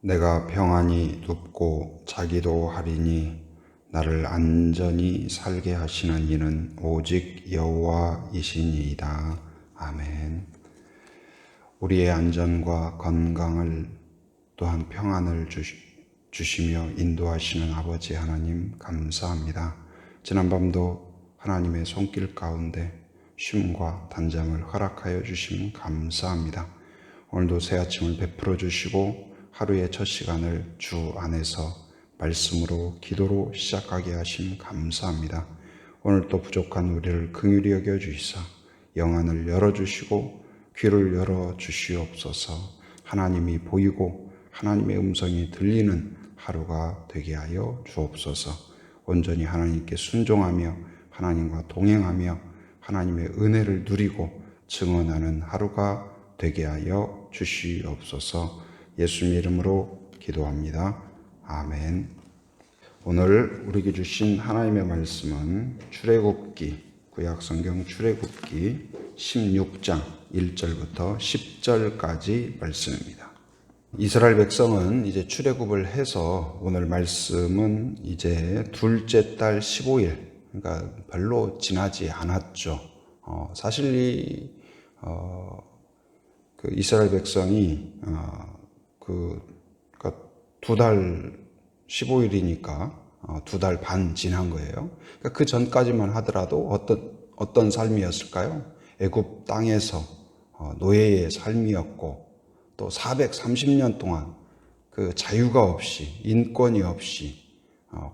내가 평안히 눕고 자기도 하리니 나를 안전히 살게 하시는 이는 오직 여호와이시니이다. 아멘. 우리의 안전과 건강을 또한 평안을 주시며 인도하시는 아버지 하나님 감사합니다. 지난밤도 하나님의 손길 가운데 쉼과 단잠을 허락하여 주심 감사합니다. 오늘도 새 아침을 베풀어 주시고 하루의 첫 시간을 주 안에서 말씀으로 기도로 시작하게 하심 감사합니다. 오늘 또 부족한 우리를 긍휼히 여겨 주시사 영안을 열어주시고 귀를 열어주시옵소서. 하나님이 보이고 하나님의 음성이 들리는 하루가 되게 하여 주옵소서. 온전히 하나님께 순종하며 하나님과 동행하며 하나님의 은혜를 누리고 증언하는 하루가 되게 하여 주시옵소서. 예수님 이름으로 기도합니다. 아멘. 오늘 우리에게 주신 하나님의 말씀은 출애굽기, 구약성경 출애굽기 16장 1절부터 10절까지 말씀입니다. 이스라엘 백성은 이제 출애굽을 해서 오늘 말씀은 이제 둘째 달 15일, 그러니까 별로 지나지 않았죠. 사실 그 이스라엘 백성이 그러니까 2달 15일이니까 2달 반 지난 거예요. 그러니까 그 전까지만 하더라도 어떤 삶이었을까요? 애굽 땅에서 노예의 삶이었고 또 430년 동안 그 자유가 없이 인권이 없이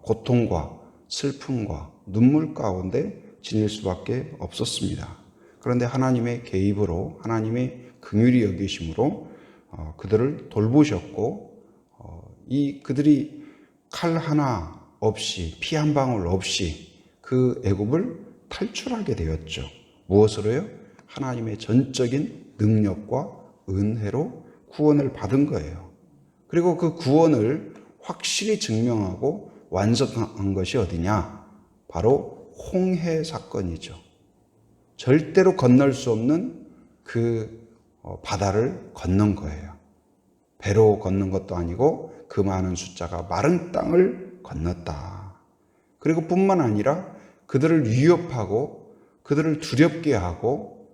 고통과 슬픔과 눈물 가운데 지낼 수밖에 없었습니다. 그런데 하나님의 개입으로 하나님의 긍휼히 여기심으로 그들을 돌보셨고 그들이 칼 하나 없이 피 한 방울 없이 그 애굽을 탈출하게 되었죠. 무엇으로요? 하나님의 전적인 능력과 은혜로 구원을 받은 거예요. 그리고 그 구원을 확실히 증명하고 완성한 것이 어디냐? 바로 홍해 사건이죠. 절대로 건널 수 없는 그 바다를 건넌 거예요. 배로 건넌 것도 아니고 그 많은 숫자가 마른 땅을 건넜다. 그리고 뿐만 아니라 그들을 위협하고 그들을 두렵게 하고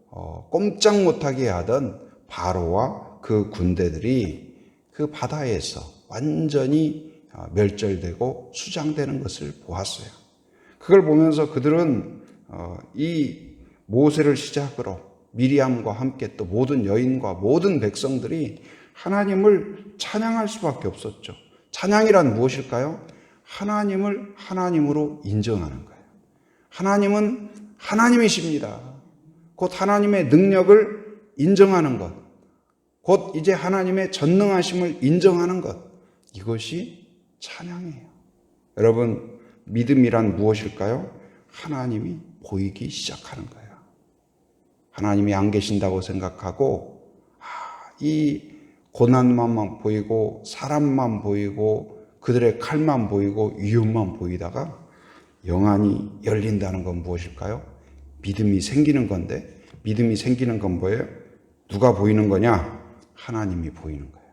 꼼짝 못하게 하던 바로와 그 군대들이 그 바다에서 완전히 멸절되고 수장되는 것을 보았어요. 그걸 보면서 그들은 이 모세를 시작으로 미리암과 함께 또 모든 여인과 모든 백성들이 하나님을 찬양할 수밖에 없었죠. 찬양이란 무엇일까요? 하나님을 하나님으로 인정하는 거예요. 하나님은 하나님이십니다. 곧 하나님의 능력을 인정하는 것, 곧 이제 하나님의 전능하심을 인정하는 것, 이것이 찬양이에요. 여러분, 믿음이란 무엇일까요? 하나님이 보이기 시작하는 거예요. 하나님이 안 계신다고 생각하고 이 고난만 보이고 사람만 보이고 그들의 칼만 보이고 위험만 보이다가 영안이 열린다는 건 무엇일까요? 믿음이 생기는 건데, 믿음이 생기는 건 뭐예요? 누가 보이는 거냐? 하나님이 보이는 거예요.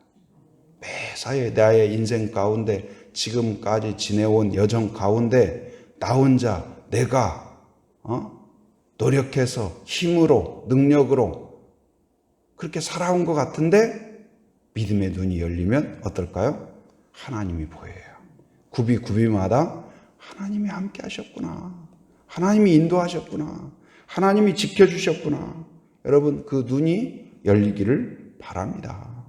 매사에 나의 인생 가운데 지금까지 지내온 여정 가운데 나 혼자 내가 노력해서 힘으로 능력으로 그렇게 살아온 것 같은데 믿음의 눈이 열리면 어떨까요? 하나님이 보여요. 굽이마다 하나님이 함께 하셨구나. 하나님이 인도하셨구나. 하나님이 지켜주셨구나. 여러분, 그 눈이 열리기를 바랍니다.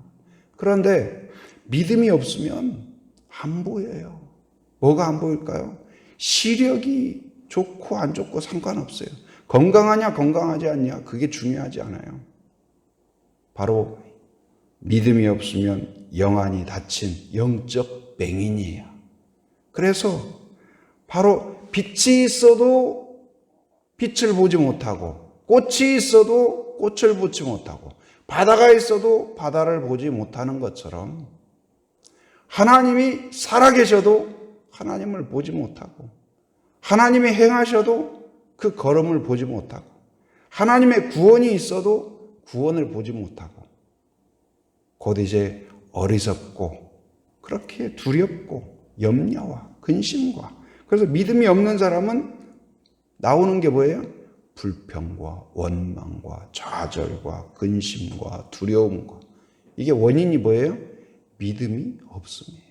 그런데 믿음이 없으면 안 보여요. 뭐가 안 보일까요? 시력이 좋고 안 좋고 상관없어요. 건강하냐 건강하지 않냐 그게 중요하지 않아요. 바로 믿음이 없으면 영안이 닫힌 영적 맹인이에요. 그래서 바로 빛이 있어도 빛을 보지 못하고 꽃이 있어도 꽃을 보지 못하고 바다가 있어도 바다를 보지 못하는 것처럼 하나님이 살아계셔도 하나님을 보지 못하고 하나님이 행하셔도 그 걸음을 보지 못하고 하나님의 구원이 있어도 구원을 보지 못하고 곧 이제 어리석고 그렇게 두렵고 염려와 근심과, 그래서 믿음이 없는 사람은 나오는 게 뭐예요? 불평과 원망과 좌절과 근심과 두려움과, 이게 원인이 뭐예요? 믿음이 없음이에요.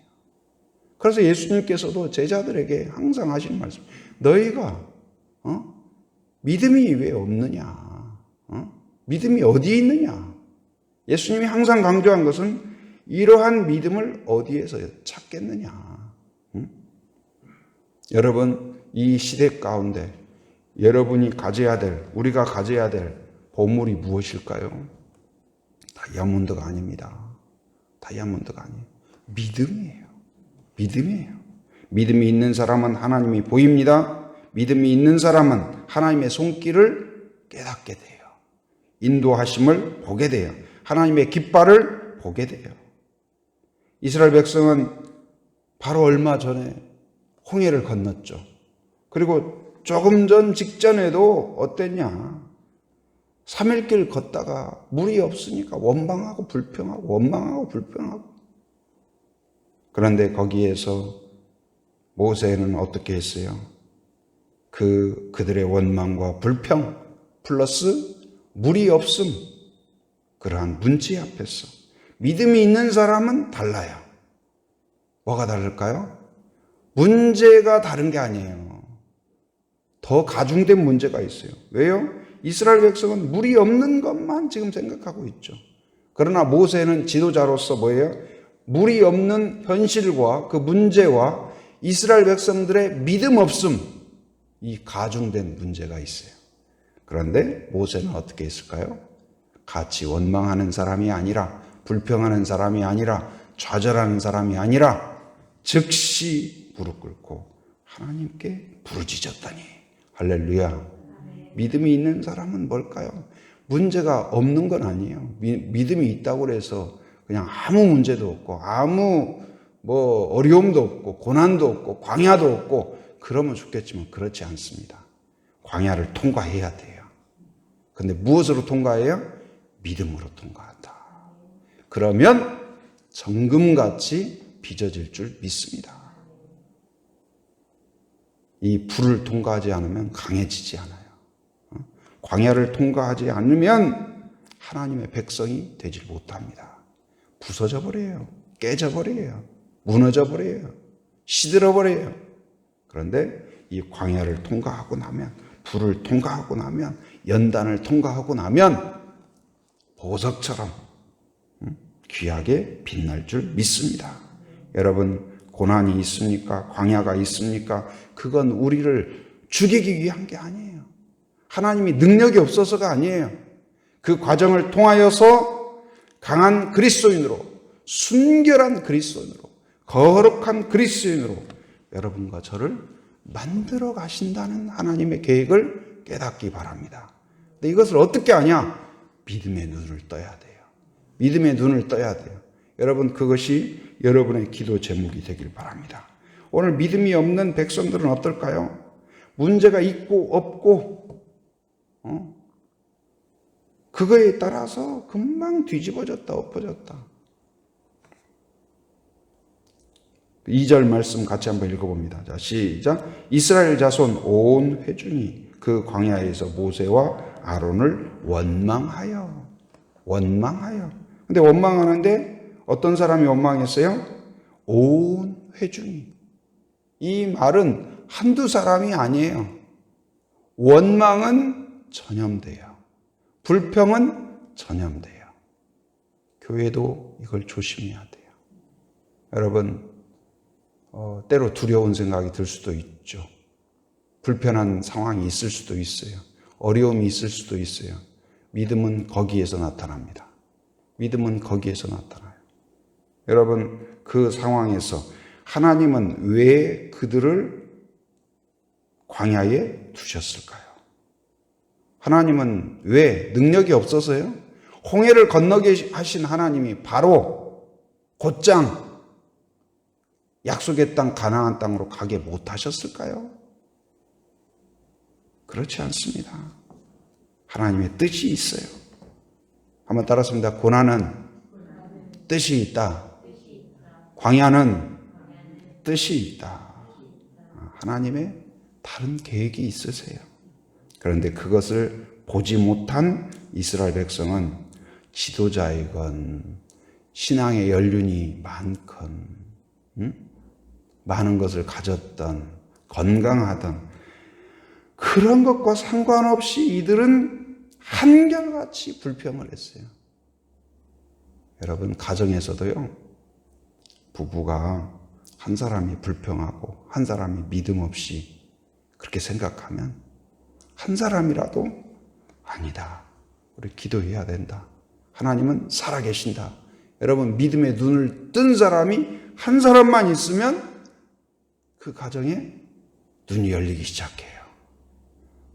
그래서 예수님께서도 제자들에게 항상 하시는 말씀, 너희가 믿음이 왜 없느냐? 믿음이 어디에 있느냐? 예수님이 항상 강조한 것은 이러한 믿음을 어디에서 찾겠느냐? 여러분, 이 시대 가운데 여러분이 가져야 될, 우리가 가져야 될 보물이 무엇일까요? 다이아몬드가 아닙니다. 다이아몬드가 아니에요. 믿음이에요. 믿음이에요. 믿음이 있는 사람은 하나님이 보입니다. 믿음이 있는 사람은 하나님의 손길을 깨닫게 돼요. 인도하심을 보게 돼요. 하나님의 깃발을 보게 돼요. 이스라엘 백성은 바로 얼마 전에 홍해를 건넜죠. 그리고 조금 전 직전에도 어땠냐? 3일길 걷다가 물이 없으니까 원망하고 불평하고 원망하고 불평하고. 그런데 거기에서 모세는 어떻게 했어요? 그들의 원망과 불평 플러스 물이 없음, 그러한 문제 앞에서 믿음이 있는 사람은 달라요. 뭐가 다를까요? 문제가 다른 게 아니에요. 더 가중된 문제가 있어요. 왜요? 이스라엘 백성은 물이 없는 것만 지금 생각하고 있죠. 그러나 모세는 지도자로서 뭐예요? 물이 없는 현실과 그 문제와 이스라엘 백성들의 믿음 없음, 이 가중된 문제가 있어요. 그런데 모세는 어떻게 했을까요? 같이 원망하는 사람이 아니라, 불평하는 사람이 아니라, 좌절하는 사람이 아니라 즉시 무릎 꿇고 하나님께 부르짖었다니. 할렐루야. 믿음이 있는 사람은 뭘까요? 문제가 없는 건 아니에요. 믿음이 있다고 해서 그냥 아무 문제도 없고 아무 어려움도 없고 고난도 없고 광야도 없고 그러면 좋겠지만 그렇지 않습니다. 광야를 통과해야 돼요. 근데 무엇으로 통과해요? 믿음으로 통과한다. 그러면 정금같이 빚어질 줄 믿습니다. 이 불을 통과하지 않으면 강해지지 않아요. 광야를 통과하지 않으면 하나님의 백성이 되질 못합니다. 부서져 버려요. 깨져 버려요. 무너져 버려요. 시들어 버려요. 그런데 이 광야를 통과하고 나면, 불을 통과하고 나면, 연단을 통과하고 나면 보석처럼 귀하게 빛날 줄 믿습니다. 여러분, 고난이 있습니까? 광야가 있습니까? 그건 우리를 죽이기 위한 게 아니에요. 하나님이 능력이 없어서가 아니에요. 그 과정을 통하여서 강한 그리스도인으로, 순결한 그리스도인으로, 거룩한 그리스도인으로 여러분과 저를 만들어 가신다는 하나님의 계획을 깨닫기 바랍니다. 근데 이것을 어떻게 아냐? 믿음의 눈을 떠야 돼요. 믿음의 눈을 떠야 돼요. 여러분, 그것이 여러분의 기도 제목이 되길 바랍니다. 오늘 믿음이 없는 백성들은 어떨까요? 문제가 있고 없고 그거에 따라서 금방 뒤집어졌다 엎어졌다. 2절 말씀 같이 한번 읽어봅니다. 자, 시작. 이스라엘 자손 온 회중이 그 광야에서 모세와 아론을 원망하여. 근데 원망하는데 어떤 사람이 원망했어요? 온 회중이. 이 말은 한두 사람이 아니에요. 원망은 전염돼요. 불평은 전염돼요. 교회도 이걸 조심해야 돼요. 여러분, 때로 두려운 생각이 들 수도 있죠. 불편한 상황이 있을 수도 있어요. 어려움이 있을 수도 있어요. 믿음은 거기에서 나타납니다. 믿음은 거기에서 나타나요. 여러분, 그 상황에서 하나님은 왜 그들을 광야에 두셨을까요? 하나님은 왜? 능력이 없어서요? 홍해를 건너게 하신 하나님이 바로 곧장 약속의 땅 가나안 땅으로 가게 못하셨을까요? 그렇지 않습니다. 하나님의 뜻이 있어요. 한번 따라습니다. 고난은 뜻이 있다. 광야는 뜻이 있다. 하나님의 다른 계획이 있으세요. 그런데 그것을 보지 못한 이스라엘 백성은 지도자이건 신앙의 연륜이 많건 많은 것을 가졌던 건강하던 그런 것과 상관없이 이들은 한결같이 불평을 했어요. 여러분, 가정에서도요, 부부가 한 사람이 불평하고 한 사람이 믿음 없이 그렇게 생각하면 한 사람이라도 아니다, 우리 기도해야 된다, 하나님은 살아계신다. 여러분, 믿음의 눈을 뜬 사람이 한 사람만 있으면 그 가정에 눈이 열리기 시작해요.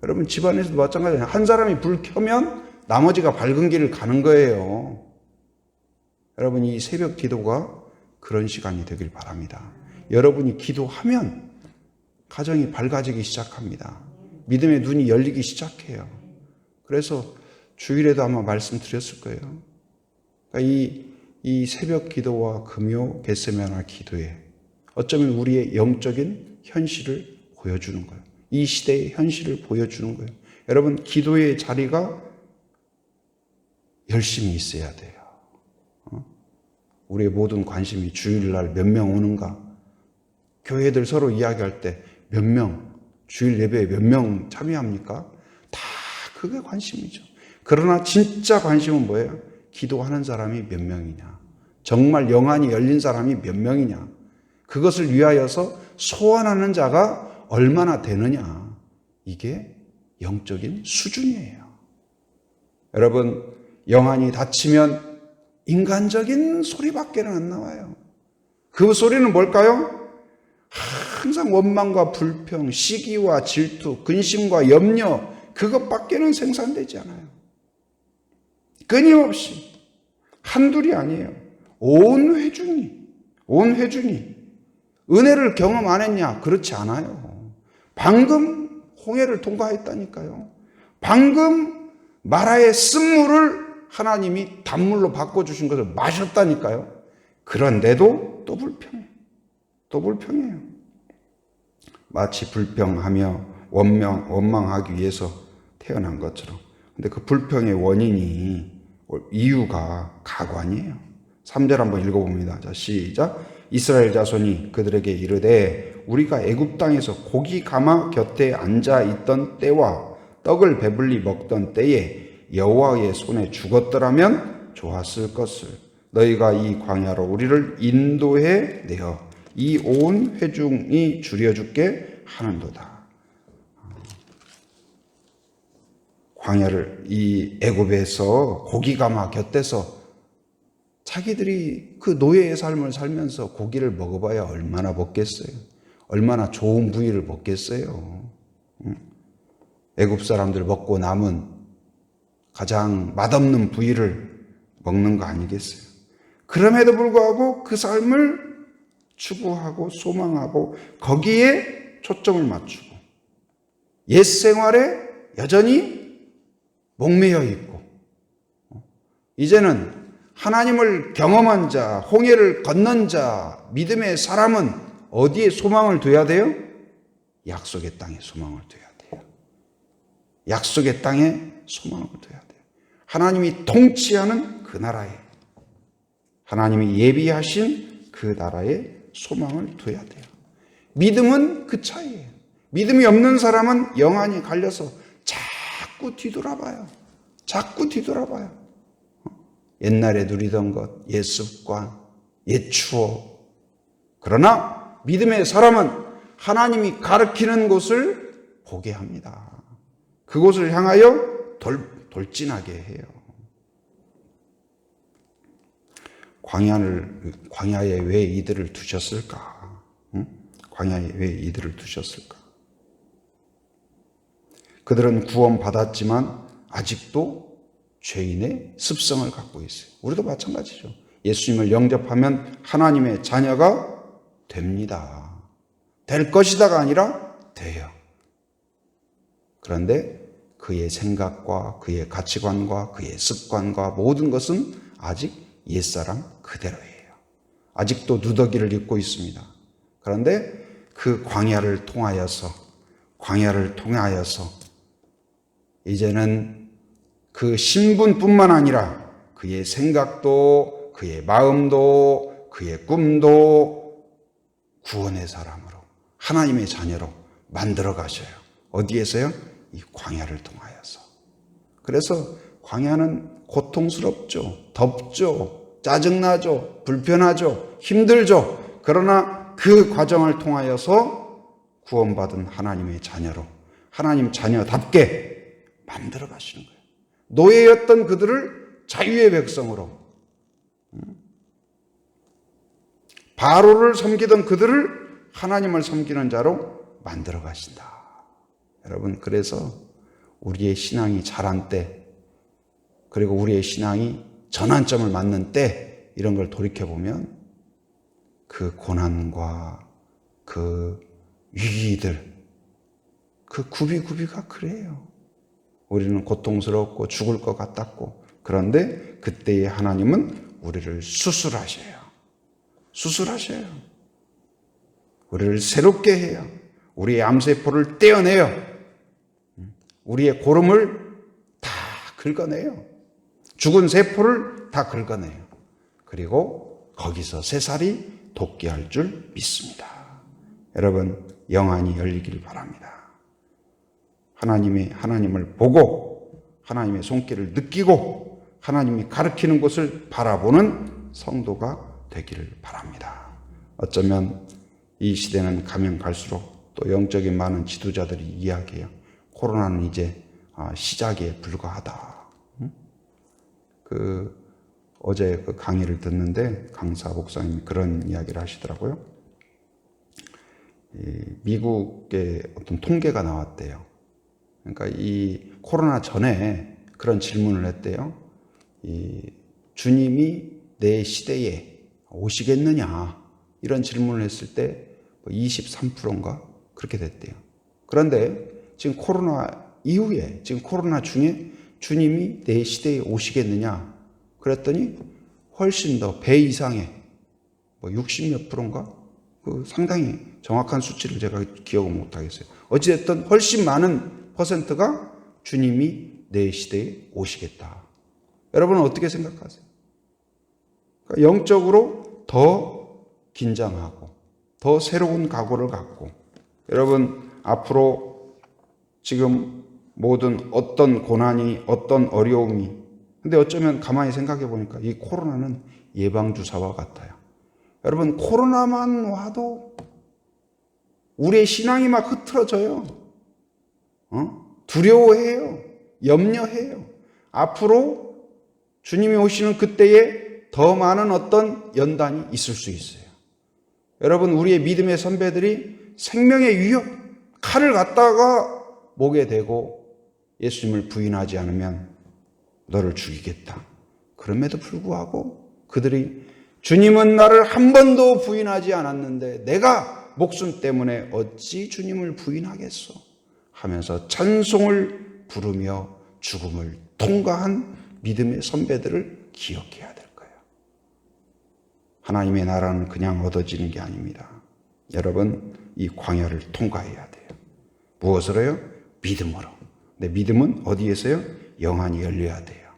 여러분, 집안에서도 마찬가지예요. 한 사람이 불 켜면 나머지가 밝은 길을 가는 거예요. 여러분, 이 새벽 기도가 그런 시간이 되길 바랍니다. 여러분이 기도하면 가정이 밝아지기 시작합니다. 믿음의 눈이 열리기 시작해요. 그래서 주일에도 아마 말씀드렸을 거예요. 그러니까 이 새벽 기도와 금요 겟세마네 기도에 어쩌면 우리의 영적인 현실을 보여주는 거예요. 이 시대의 현실을 보여주는 거예요. 여러분, 기도의 자리가 열심히 있어야 돼요. 우리의 모든 관심이 주일날 몇 명 오는가, 교회들 서로 이야기할 때 몇 명, 주일 예배에 몇 명 참여합니까? 다 그게 관심이죠. 그러나 진짜 관심은 뭐예요? 기도하는 사람이 몇 명이냐, 정말 영안이 열린 사람이 몇 명이냐, 그것을 위하여서 소원하는 자가 얼마나 되느냐, 이게 영적인 수준이에요. 여러분, 영안이 닫히면 인간적인 소리밖에는 안 나와요. 그 소리는 뭘까요? 항상 원망과 불평, 시기와 질투, 근심과 염려, 그것밖에는 생산되지 않아요. 끊임없이 한둘이 아니에요. 온 회중이 은혜를 경험 안 했냐? 그렇지 않아요. 방금 홍해를 통과했다니까요. 방금 마라의 쓴물을 하나님이 단물로 바꿔주신 것을 마셨다니까요. 그런데도 또 불평해요. 마치 불평하며 원망하기 위해서 태어난 것처럼. 근데 그 불평의 원인이, 이유가 가관이에요. 3절 한번 읽어봅니다. 자, 시작. 이스라엘 자손이 그들에게 이르되 우리가 애굽 땅에서 고기 가마 곁에 앉아 있던 때와 떡을 배불리 먹던 때에 여호와의 손에 죽었더라면 좋았을 것을 너희가 이 광야로 우리를 인도해 내어 이 온 회중이 줄여죽게 하는도다. 광야를, 이 애굽에서 고기 가마 곁에서 자기들이 그 노예의 삶을 살면서 고기를 먹어봐야 얼마나 먹겠어요? 얼마나 좋은 부위를 먹겠어요? 애굽 사람들 먹고 남은 가장 맛없는 부위를 먹는 거 아니겠어요? 그럼에도 불구하고 그 삶을 추구하고 소망하고 거기에 초점을 맞추고 옛 생활에 여전히 목매여 있고, 이제는 하나님을 경험한 자, 홍해를 건넌 자, 믿음의 사람은 어디에 소망을 둬야 돼요? 약속의 땅에 소망을 둬야 돼요. 약속의 땅에 소망을 둬야 돼요. 하나님이 통치하는 그 나라에, 하나님이 예비하신 그 나라에 소망을 둬야 돼요. 믿음은 그 차이예요. 믿음이 없는 사람은 영안이 갈려서 자꾸 뒤돌아봐요. 옛날에 누리던 것, 옛 습관, 옛 추억. 그러나 믿음의 사람은 하나님이 가르치는 곳을 보게 합니다. 그곳을 향하여 돌진하게 해요. 광야에 왜 이들을 두셨을까? 광야에 왜 이들을 두셨을까? 그들은 구원받았지만 아직도 죄인의 습성을 갖고 있어요. 우리도 마찬가지죠. 예수님을 영접하면 하나님의 자녀가 됩니다. 될 것이다가 아니라 돼요. 그런데 그의 생각과 그의 가치관과 그의 습관과 모든 것은 아직 옛사람 그대로예요. 아직도 누더기를 입고 있습니다. 그런데 그 광야를 통하여서 이제는 그 신분뿐만 아니라 그의 생각도, 그의 마음도, 그의 꿈도 구원의 사람으로, 하나님의 자녀로 만들어 가셔요. 어디에서요? 이 광야를 통하여서. 그래서 광야는 고통스럽죠. 덥죠. 짜증나죠. 불편하죠. 힘들죠. 그러나 그 과정을 통하여서 구원받은 하나님의 자녀로, 하나님 자녀답게 만들어 가시는 거예요. 노예였던 그들을 자유의 백성으로, 바로를 섬기던 그들을 하나님을 섬기는 자로 만들어 가신다. 여러분, 그래서 우리의 신앙이 자란 때, 그리고 우리의 신앙이 전환점을 맞는 때, 이런 걸 돌이켜보면 그 고난과 그 위기들, 그 구비가 그래요. 우리는 고통스럽고 죽을 것 같았고, 그런데 그때의 하나님은 우리를 수술하셔요. 우리를 새롭게 해요. 우리의 암세포를 떼어내요. 우리의 고름을 다 긁어내요. 죽은 세포를 다 긁어내요. 그리고 거기서 새살이 돋게 줄 믿습니다. 여러분, 영안이 열리길 바랍니다. 하나님을 보고 하나님의 손길을 느끼고 하나님이 가르치는 곳을 바라보는 성도가 되기를 바랍니다. 어쩌면 이 시대는 가면 갈수록 또 영적인 많은 지도자들이 이야기해요. 코로나는 이제 시작에 불과하다. 어제 그 강의를 듣는데 강사 목사님이 그런 이야기를 하시더라고요. 미국의 어떤 통계가 나왔대요. 그러니까 이 코로나 전에 그런 질문을 했대요. 주님이 내 시대에 오시겠느냐, 이런 질문을 했을 때 23%인가 그렇게 됐대요. 그런데 지금 코로나 이후에, 지금 코로나 중에 주님이 내 시대에 오시겠느냐 그랬더니 훨씬 더 배 이상의 60몇 %인가, 상당히 정확한 수치를 제가 기억을 못하겠어요. 어찌됐든 훨씬 많은 퍼센트가 주님이 내 시대에 오시겠다. 여러분은 어떻게 생각하세요? 그러니까 영적으로 더 긴장하고 더 새로운 각오를 갖고, 여러분 앞으로 지금 모든 어떤 고난이, 어떤 어려움이, 근데 어쩌면 가만히 생각해 보니까 이 코로나는 예방주사와 같아요. 여러분, 코로나만 와도 우리의 신앙이 막 흐트러져요. 두려워해요. 염려해요. 앞으로 주님이 오시는 그때에 더 많은 어떤 연단이 있을 수 있어요. 여러분, 우리의 믿음의 선배들이 생명의 위협, 칼을 갖다가 목에 대고 예수님을 부인하지 않으면 너를 죽이겠다. 그럼에도 불구하고 그들이 주님은 나를 한 번도 부인하지 않았는데 내가 목숨 때문에 어찌 주님을 부인하겠소 하면서 찬송을 부르며 죽음을 통과한 믿음의 선배들을 기억해야 될 거예요. 하나님의 나라는 그냥 얻어지는 게 아닙니다. 여러분, 이 광야를 통과해야 돼요. 무엇으로요? 믿음으로. 근데 믿음은 어디에서요? 영안이 열려야 돼요.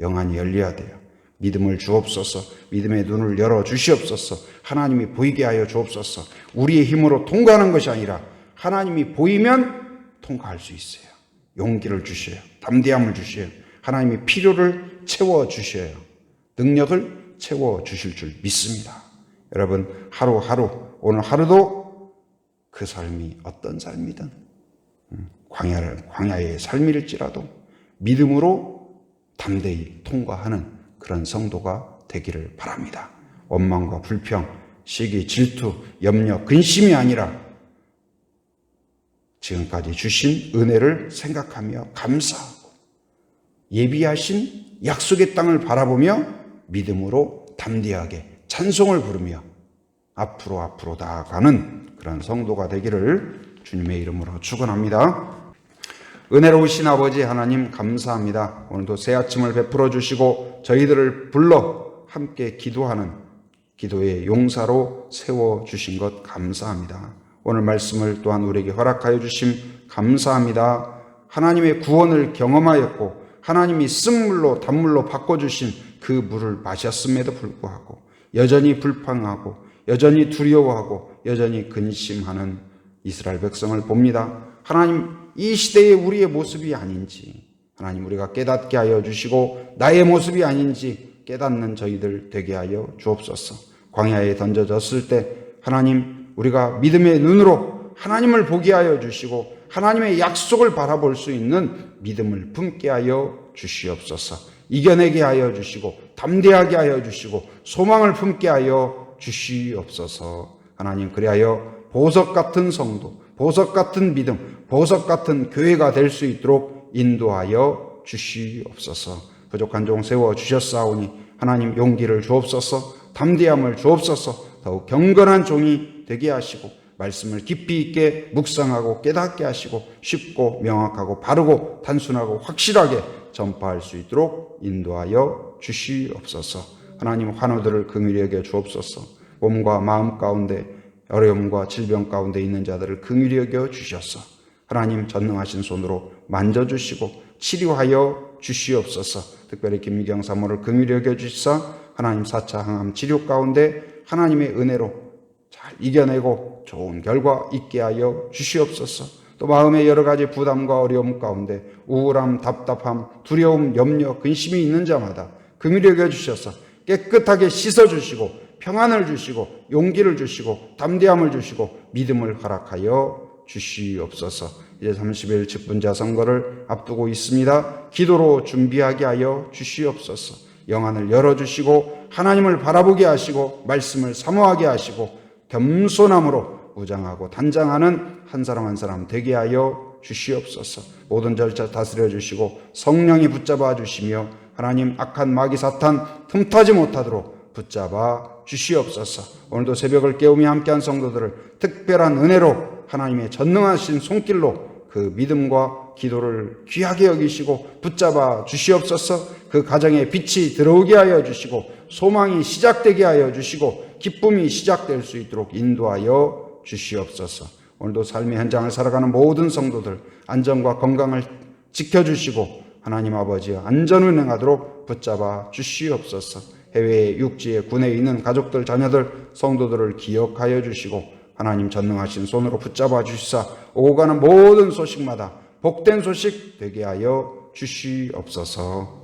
영안이 열려야 돼요. 믿음을 주옵소서. 믿음의 눈을 열어 주시옵소서. 하나님이 보이게 하여 주옵소서. 우리의 힘으로 통과하는 것이 아니라 하나님이 보이면 통과할 수 있어요. 용기를 주셔요. 담대함을 주셔요. 하나님이 필요를 채워 주셔요. 능력을 채워 주실 줄 믿습니다. 여러분, 하루하루, 오늘 하루도 그 삶이 어떤 삶이든 광야의 삶일지라도 믿음으로 담대히 통과하는 그런 성도가 되기를 바랍니다. 원망과 불평, 시기, 질투, 염려, 근심이 아니라 지금까지 주신 은혜를 생각하며 감사하고 예비하신 약속의 땅을 바라보며 믿음으로 담대하게 찬송을 부르며 앞으로 나아가는 그런 성도가 되기를 주님의 이름으로 축원합니다. 은혜로우신 아버지 하나님 감사합니다. 오늘도 새 아침을 베풀어 주시고 저희들을 불러 함께 기도하는 기도의 용사로 세워주신 것 감사합니다. 오늘 말씀을 또한 우리에게 허락하여 주심 감사합니다. 하나님의 구원을 경험하였고 하나님이 쓴물로 단물로 바꿔주신 그 물을 마셨음에도 불구하고 여전히 불평하고 여전히 두려워하고 여전히 근심하는 이스라엘 백성을 봅니다. 하나님, 이 시대의 우리의 모습이 아닌지 하나님 우리가 깨닫게 하여 주시고 나의 모습이 아닌지 깨닫는 저희들 되게 하여 주옵소서. 광야에 던져졌을 때 하나님 우리가 믿음의 눈으로 하나님을 보게 하여 주시고 하나님의 약속을 바라볼 수 있는 믿음을 품게 하여 주시옵소서. 이겨내게 하여 주시고 담대하게 하여 주시고 소망을 품게 하여 주시옵소서. 하나님, 그리하여 보석 같은 성도, 보석 같은 믿음, 보석 같은 교회가 될 수 있도록 인도하여 주시옵소서. 부족한 종 세워주셨사오니 하나님 용기를 주옵소서. 담대함을 주옵소서. 더욱 경건한 종이 되게 하시고 말씀을 깊이 있게 묵상하고 깨닫게 하시고 쉽고 명확하고 바르고 단순하고 확실하게 전파할 수 있도록 인도하여 주시옵소서. 하나님, 환우들을 긍휼히 여겨 주옵소서. 몸과 마음 가운데 어려움과 질병 가운데 있는 자들을 긍휼히 여겨 주셔서 하나님 전능하신 손으로 만져주시고 치료하여 주시옵소서. 특별히 김미경 사모를 긍휼히 여겨 주시사 하나님 4차 항암 치료 가운데 하나님의 은혜로 잘 이겨내고 좋은 결과 있게 하여 주시옵소서. 또 마음의 여러 가지 부담과 어려움 가운데 우울함, 답답함, 두려움, 염려, 근심이 있는 자마다 긍휼히 여겨 주셔서 깨끗하게 씻어주시고 평안을 주시고 용기를 주시고 담대함을 주시고 믿음을 허락하여 주시옵소서. 이제 30일 직분자 선거를 앞두고 있습니다. 기도로 준비하게 하여 주시옵소서. 영안을 열어주시고 하나님을 바라보게 하시고 말씀을 사모하게 하시고 겸손함으로 무장하고 단장하는 한 사람 한 사람 되게 하여 주시옵소서. 모든 절차 다스려 주시고 성령이 붙잡아 주시며 하나님 악한 마귀 사탄 틈타지 못하도록 붙잡아 주시옵소서. 오늘도 새벽을 깨우며 함께한 성도들을 특별한 은혜로 하나님의 전능하신 손길로 그 믿음과 기도를 귀하게 여기시고 붙잡아 주시옵소서. 그 가정에 빛이 들어오게 하여 주시고 소망이 시작되게 하여 주시고 기쁨이 시작될 수 있도록 인도하여 주시옵소서. 오늘도 삶의 현장을 살아가는 모든 성도들 안전과 건강을 지켜주시고 하나님 아버지 안전 운행하도록 붙잡아 주시옵소서. 해외 육지에 군에 있는 가족들 자녀들 성도들을 기억하여 주시고 하나님 전능하신 손으로 붙잡아 주시사 오고 가는 모든 소식마다 복된 소식 되게 하여 주시옵소서.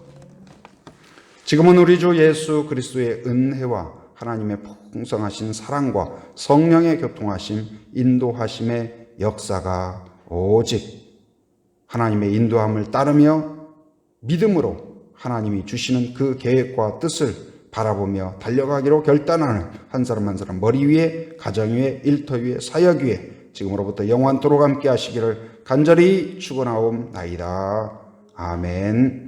지금은 우리 주 예수 그리스도의 은혜와 하나님의 풍성하신 사랑과 성령의 교통하심 인도하심의 역사가 오직 하나님의 인도함을 따르며 믿음으로 하나님이 주시는 그 계획과 뜻을 바라보며 달려가기로 결단하는 한 사람 한 사람 머리 위에 가정 위에 일터 위에 사역 위에 지금으로부터 영원토록 함께 하시기를 간절히 축원하옵나이다. 아멘.